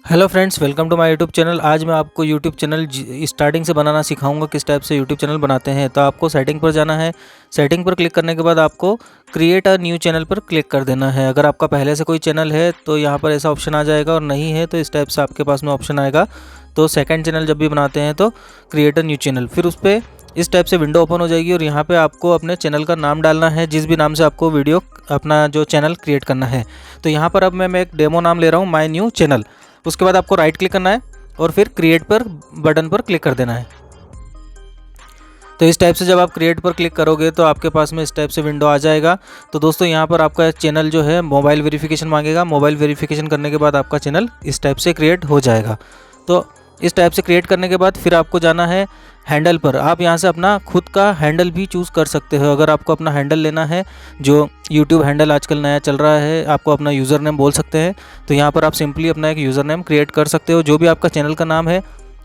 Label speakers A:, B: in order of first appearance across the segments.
A: Hello friends, welcome to my YouTube channel. आज मैं आपको यूट्यूब चैनल स्टार्टिंग से बनाना सिखाऊंगा, किस टाइप से यूट्यूब चैनल बनाते हैं। तो आपको सेटिंग पर जाना है। सेटिंग पर क्लिक करने के बाद आपको क्रिएट अ न्यू चैनल पर क्लिक कर देना है। अगर आपका पहले से कोई चैनल है तो यहाँ पर ऐसा ऑप्शन आ जाएगा, और नहीं है तो इस टाइप से आपके पास में ऑप्शन आएगा। तो सेकेंड चैनल जब भी बनाते हैं तो क्रिएट अ न्यू चैनल, फिर उस पर इस टाइप से विंडो ओपन हो जाएगी, और यहाँ पे आपको अपने चैनल का नाम डालना है, जिस भी नाम से आपको वीडियो अपना जो चैनल क्रिएट करना है। तो यहाँ पर अब मैं एक डेमो नाम ले रहा हूँ, माय न्यू चैनल। उसके बाद आपको राइट क्लिक करना है और फिर क्रिएट पर बटन पर क्लिक कर देना है। तो इस टाइप से जब आप क्रिएट पर क्लिक करोगे तो आपके पास में इस टाइप से विंडो आ जाएगा। तो दोस्तों यहाँ पर आपका चैनल जो है मोबाइल वेरिफिकेशन मांगेगा। मोबाइल वेरिफिकेशन करने के बाद आपका चैनल इस टाइप से क्रिएट हो जाएगा। तो इस टाइप से क्रिएट करने के बाद फिर आपको जाना है हैंडल पर। आप यहाँ से अपना खुद का हैंडल भी चूज़ कर सकते हो। अगर आपको अपना हैंडल लेना है, जो यूट्यूब हैंडल आजकल नया चल रहा है, आपको अपना यूज़र नेम बोल सकते हैं। तो यहाँ पर आप सिंपली अपना एक यूज़र नेम क्रिएट कर सकते हो। जो भी आपका चैनल का नाम है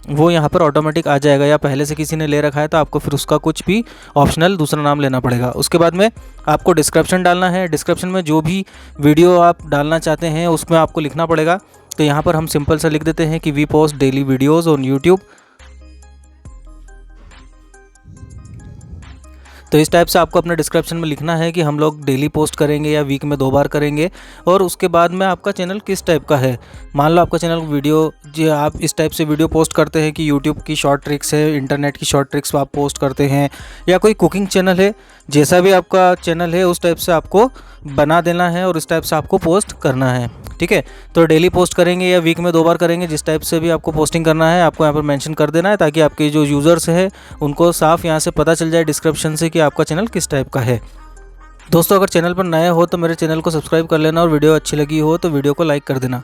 A: वो यहाँ पर ऑटोमेटिक आ जाएगा, या पहले से किसी ने ले रखा है तो आपको फिर उसका कुछ भी ऑप्शनल दूसरा नाम लेना पड़ेगा। उसके बाद में आपको डिस्क्रिप्शन डालना है। डिस्क्रिप्शन में जो भी वीडियो आप डालना चाहते हैं उसमें आपको लिखना पड़ेगा। तो यहाँ पर हम सिंपल सा लिख देते हैं कि we post daily videos on YouTube. तो इस टाइप से आपको अपने डिस्क्रिप्शन में लिखना है कि हम लोग डेली पोस्ट करेंगे या वीक में 2 बार करेंगे। और उसके बाद में आपका चैनल किस टाइप का है। मान लो आपका चैनल वीडियो, जो आप इस टाइप से वीडियो पोस्ट करते हैं कि यूट्यूब की शॉर्ट ट्रिक्स है, इंटरनेट की शॉर्ट ट्रिक्स आप पोस्ट करते हैं, या कोई कुकिंग चैनल है, जैसा भी आपका चैनल है उस टाइप से आपको बना देना है और इस टाइप से आपको पोस्ट करना है। ठीक है, तो डेली पोस्ट करेंगे या वीक में 2 बार करेंगे, जिस टाइप से भी आपको पोस्टिंग करना है आपको यहाँ पर मेंशन कर देना है, ताकि आपके जो यूज़र्स है उनको साफ यहाँ से पता चल जाए डिस्क्रिप्शन से कि आपका चैनल किस टाइप का है। दोस्तों, अगर चैनल पर नए हो तो मेरे चैनल को सब्सक्राइब कर लेना, और वीडियो अच्छी लगी हो तो वीडियो को लाइक कर देना।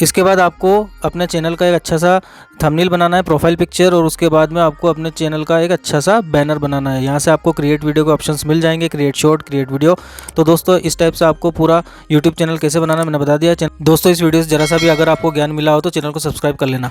A: इसके बाद आपको अपने चैनल का एक अच्छा सा थंबनेल बनाना है, प्रोफाइल पिक्चर, और उसके बाद में आपको अपने चैनल का एक अच्छा सा बैनर बनाना है। यहाँ से आपको क्रिएट वीडियो के ऑप्शंस मिल जाएंगे, क्रिएट शॉर्ट, क्रिएट वीडियो। तो दोस्तों, इस टाइप से आपको पूरा यूट्यूब चैनल कैसे बनाना मैंने बता दिया। दोस्तों, इस वीडियो से जरा सा भी अगर आपको ज्ञान मिला हो तो चैनल को सब्सक्राइब कर लेना।